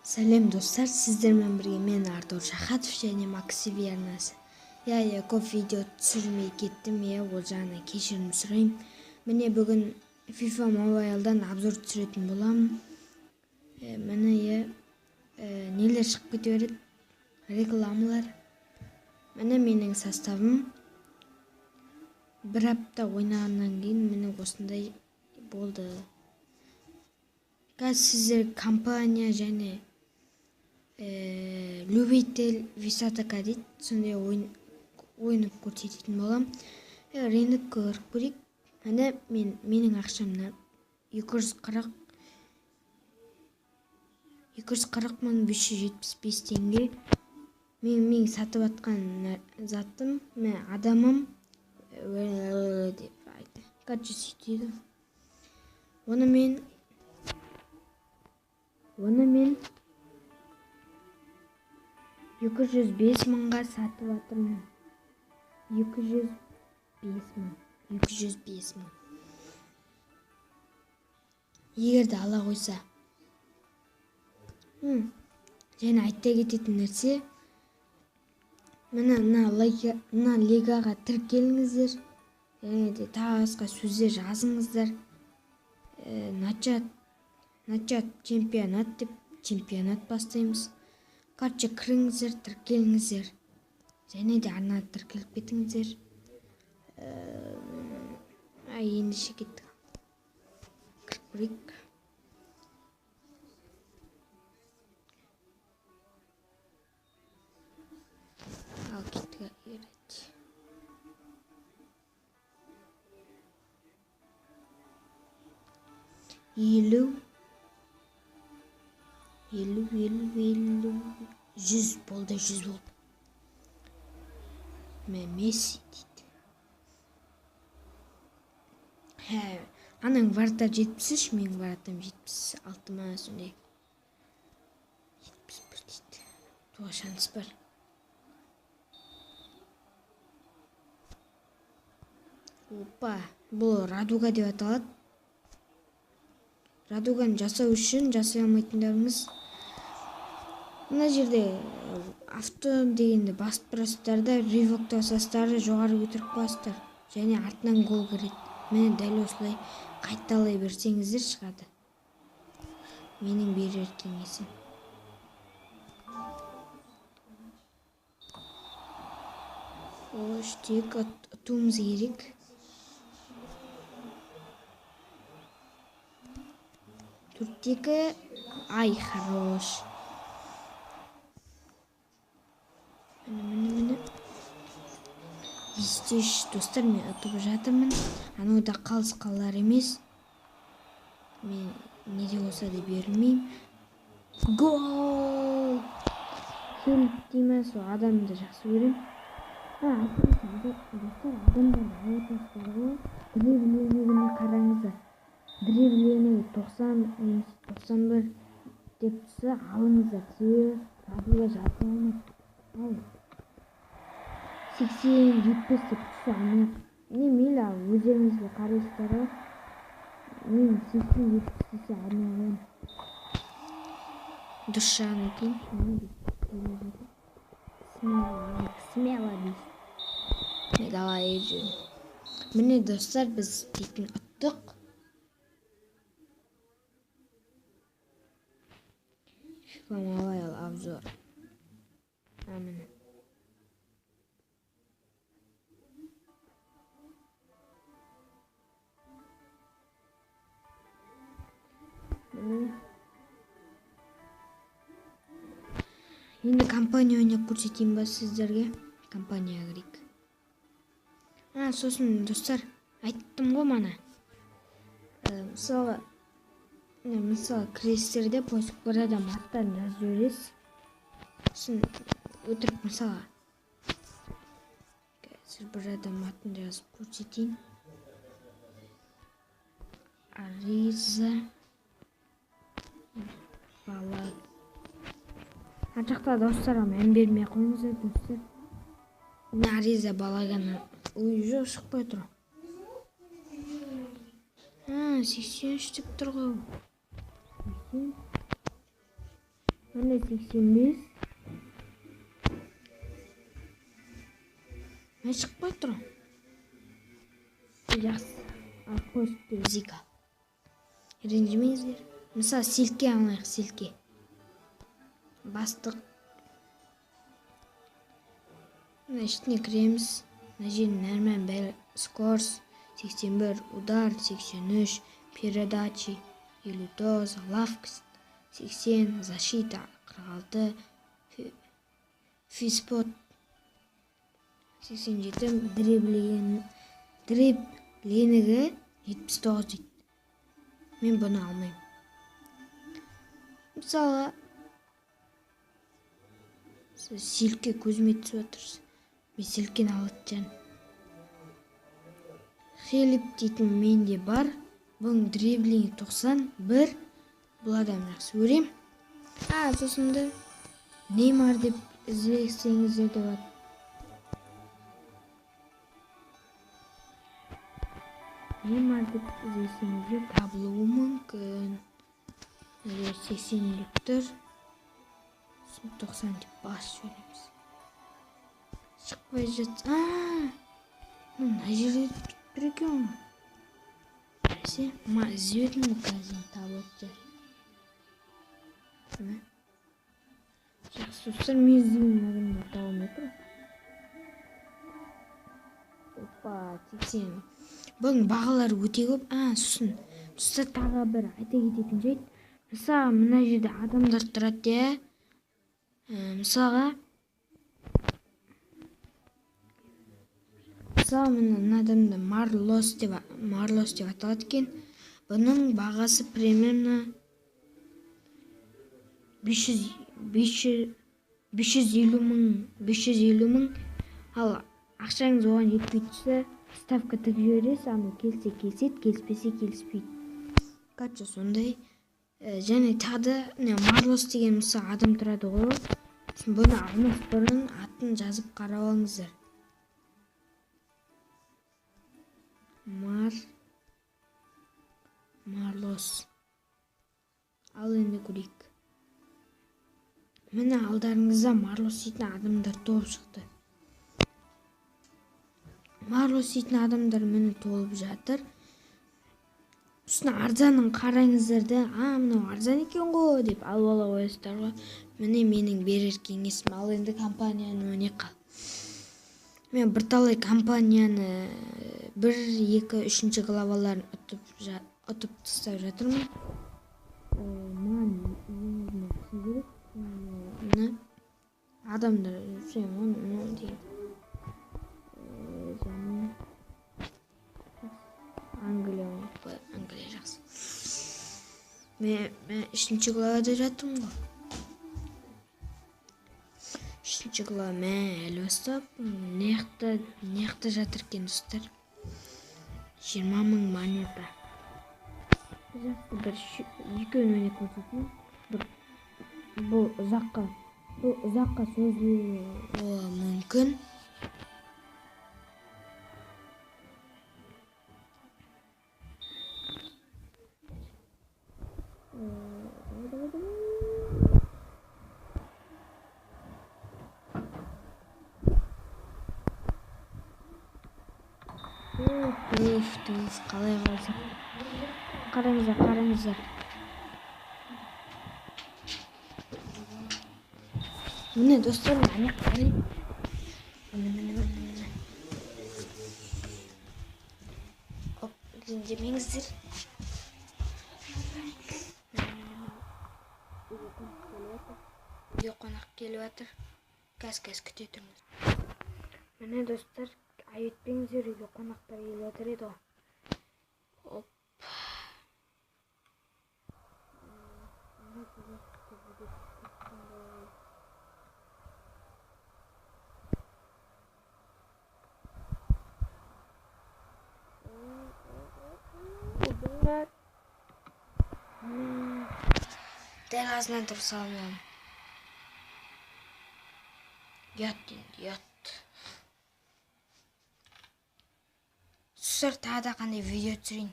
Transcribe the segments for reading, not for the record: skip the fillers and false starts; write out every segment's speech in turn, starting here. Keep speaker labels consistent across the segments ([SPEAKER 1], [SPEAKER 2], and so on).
[SPEAKER 1] Сәлем достар, сіздермен бірге мен Артур Шахатов және Максиви арнасы. Көп видео түсірмей кеттім, ол жағынан кешірім сұраймын. Міне бүгін FIFA Mobile'дан обзор түсіретін боламын. Міне нелер шығып кете береді, рекламалар. Міне менің составым. Бір апта ойнағаннан кейін міне осындай болды. Қазір сіздер компания және любитель висатака дейді, сондай ойнап көрсететін болам. Рынокқа кіріп көрейік. Міне менің ақшамда 240.575 теңге. Мен сатып атқан затым, адамым деп айтты. Қанша сөйтеді. Оны мен 205 мыңға сатып атырмын. 205 мың. Егерде ала қойса. Және айтта кететін нәрсе, мына лигаға тіркеліңіздер. Және де тағасқа сөздер жазыңыздар. Начат чемпионат деп чемпионат бастаймыз. Короче, кіріңіздер, тіркеліңіздер. Және де арна тіркеліп кетіңіздер. Ендеше кеттік. Кіріп көрейік. Ал кеттік ереді. Елу 100 болды, 100 болды. Месси дейді. Аның вратар 73, менің вратарым 76 ма сондай. 71 дейді. Туға шанс бар. Опа, бұл радуга деп аталады. Радуганы жасау үшін жасай алмайтындарыңыз. Мына жерде авто дегенде басып тұрасыздар да, ревокты басасыздар, жоғары көтеріп қоясыздар. Және артынан гол кіреді. Міне дәл осылай қайталай берсеңіздер шығады. Менің берер кеңесім. Штек ұтуымыз керек. Төрттегі, ай, хорош. Міне. 23 достар, мен ұтып жатырмын. Анау да қалыс қалар емес. Мен неде болса да берілмеймін. Гол! Хелп деймін, сол адамды жақсы көрем. Достар, адамдар айтасыздар ғой. Древлеріне қараңыздар. Древлені 91 деп тұрса алыңыздар. Себебі радуга жатып алмайды. Ал 80-70 деп тұрса алмайды. Мейлі ал өздеріңізге қарайсыздар ғой. Мен 80-70 десе алмаймын. Дұрыс жағын айтайын. Смело дейсіз. Давай жүрін. Міне достар, біз дейтін ұттық. FIFA Mobile обзор. Міне. Енді компания ойнап көрсетейін ба сіздерге? Компания кірейік. Сосын достар, айттым ғой мана. Мысалы крестерде поиск бір адам аттарын жазып жібересіз. Сосын өтірік мысалы. Қазір бір адам атын жазып көрсетейін. Ариза Балаг. Жақта достарға мән бермей қойыңыздар достар. Ариза Балаганы жоқ шықпай тұр. 83 деп тұр ғой. Міне 85. Мен шықпай тұрмын. Жақсы. Ал қойшы Зика. Ренжімеңіздер. Мысалы селке алайық, селке. Бастық. Мына ішіне кіреміз. Мына жерін нормально бәрі. Скорс 81, удар 83, передачи 59, ловкость 80, защита 46, фиспот 87, дриблинігі 79 дейді. Мен бұны алмаймын. Мысалы, сіз селке көзіме түсіп отырсыз. Мен селкені алады жан. Хелип дейтін менде бар. Бұның дриблингі 91. Бұл адам жақсы өрем. Сосын Неймар деп іздесеңіздер де бар. Неймар деп іздесеңіздер табылуы мүмкін. 80 деп тұр. 90 деп бас жөнеміз. Шықпай жатса. Мына жерде тұр екен. Бәсе, іздеудің қазір табылыпты. Жақсы достар, мен іздеудің адамдар табылмай тұр. Опа, 80. Бұның бағалары өте көп. Сосын достар, тағы бір айта кететін жайт. Мысалы, мына жерде адамдар тұрады. Мысалға мына адамды Марлос деп аталады екен. Бұның бағасы примерно 550 мың. Ал ақшаңыз оған жетпейді, ставка тігіп жібересіз, аны келсе келседі, келіспесе келіспейді. Қатшы сондай. Және тағы Марлос деген мысалы адам тұрады ғой. Бұны алмас бұрын атын жазып қарап алыңыздар. Марлос. Ал енді көрейік. Міне алдарыңызда Марлос дейтін адамдар толып шықты. Марлос дейтін адамдар міне толып жатыр. Үстіне арзанын қараңыздар да, мынау арзан екен ғой деп алып ала қоясыздар ғой. Міне менің берер кеңесім. Ал енді компанияны өне қал. Мен бірталай компанияны 1, 2, 3 главаларын ұтып тастап жатырмын. Маған еңізіне түсін керек. Мына адамдар оны дейді. Және Англия жақсы. Мен 3 главада жатырмын ғой. 3 глава әлі бастап, неқта жатыр екен достар. 20 мың монета. Жақсы бір екеуін өне көрсетейін. Бұл ұзаққа созылуы мүмкін. Қалай қалса. Қараңыздар. Міне достар, міне қарай. Міне. Демеңіздер. Үйге қонақ келіп жатыр. Кәз күте тұрмыз. Міне достар, айытпеңіздер, үйге қонақтар келіп жатыр еді ғой. Дәл азынан тұрса алмам. Ят. Сұр тағы да қандай видео түсірейін.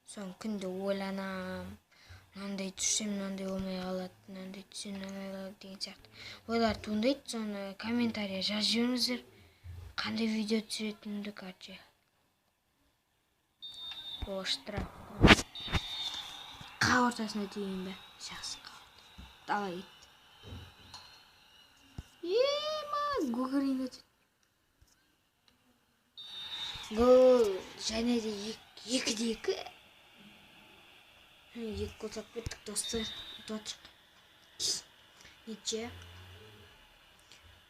[SPEAKER 1] Соң күнді ойланам. мынандай түссем мынандай болмай калат, мынандай түссем мынандай болот деген сыяктуу ойлор туындайт. Сону комментарийге жазып жибериңиздер. Кандай видео түсүрөтүмдү, короче. Оштура. Кап ортасына түйгөнбү? Жакшы кап. Давай кет. Гогорин өтөт. Гол. Және де 2-2. 2 гол сап кеттик, достор. Утачык. Нече?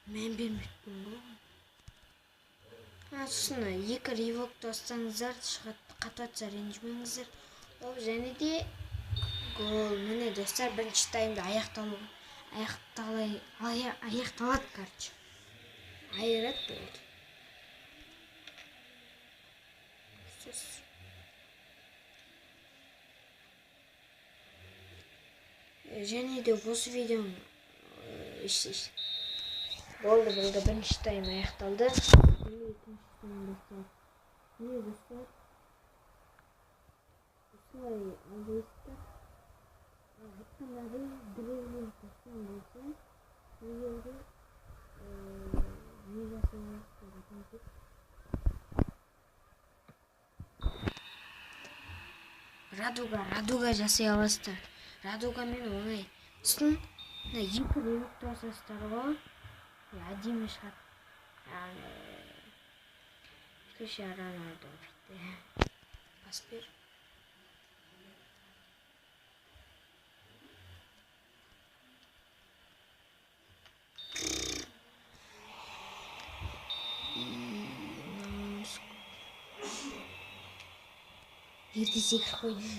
[SPEAKER 1] Мен бермеппин го. Сосын 2 ривок тоссаңыздар, катып атса ренжимеңиздер. Және де гол. Міне достор, биринчи таймда аякталат, короче. Айрат болду. Және де осы видеом болды, биринчи тайм аякталды. Экинчи тайм достор. Міне достор. Осылай алдыбыздар. Айткандары биреулер тоскон болсо, эгерде не жасаңыздар айтып. Радуга жасай аласыздар. Радуга менен оңай. Сосын 2 ривок тосасыздар го. Адими шат. Криштиану пас бер. Ерте койду.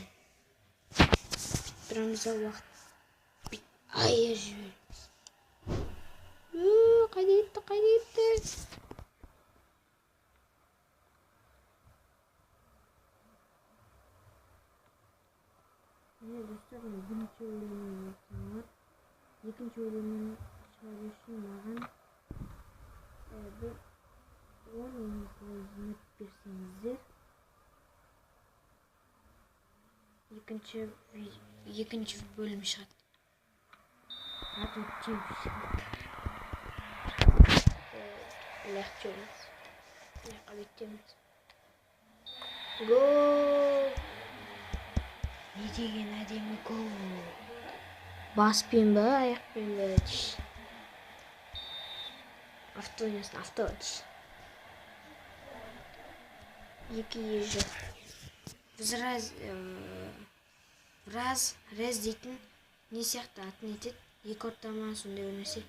[SPEAKER 1] Турамыз уақыт. Ай, жібер. Қайда кетті? Міне достар, бірінші өлімнен ортаңар. Екінші өлімнен шығару үшін маған бір 10 минут берсеңіздер. Екінші бөлім шығады. Легче емес. Қабеттеміз. Гол! Не деген әдемі гол. Баспен ба, аяқпен ба? Авто ойнасын, авто. 2 ежі. Біз рез дейтін не сияқты атын етеді. 2 ортама сондай өнесе.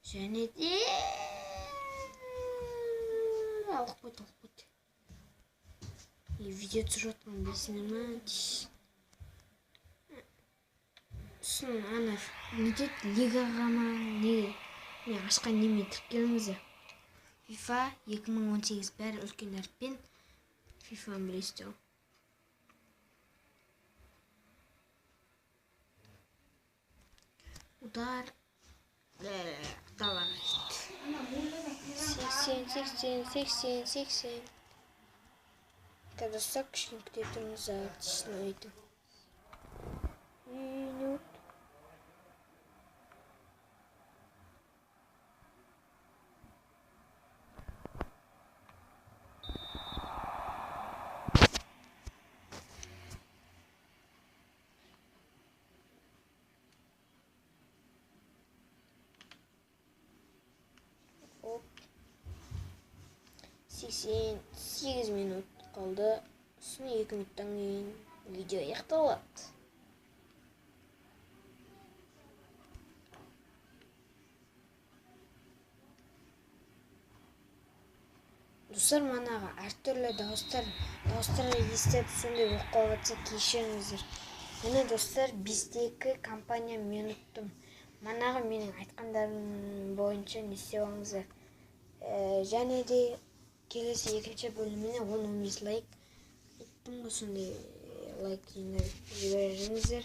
[SPEAKER 1] Және де алып қойды. Видео түсіріп отқан білсіне ма? Сосын ана не дейді, лигаға ма? Не ашқан неме тіркеліңіздер. FIFA 2018 бәрі үлкен әріппен FIFA-ны білесіздер. Удар. Далаға кетті. 80. Когда кішкене күте тұрыңыз, тісін ойды. Минут. Оп. 88 минут қалды. Сосын 2 минуттан кейін видео аяқталады. Достар, манағы әртүрлі дауыстар естіп сондай оқып қалыватса кешіріңіздер. Міне достар, 5-2 компания мен ұттым. Манағы менің айтқандарым бойынша не істеп алыңыздар. Және де келесі екінші бөліміне 10-15 лайк. Айттым ғой, сондай лайк жіберіңіздер.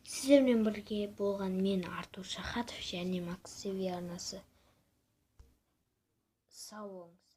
[SPEAKER 1] Сіз Сіздермен бірге болған мен Артур Шахатов және Макс Севе арнасы. Сау болыңыз.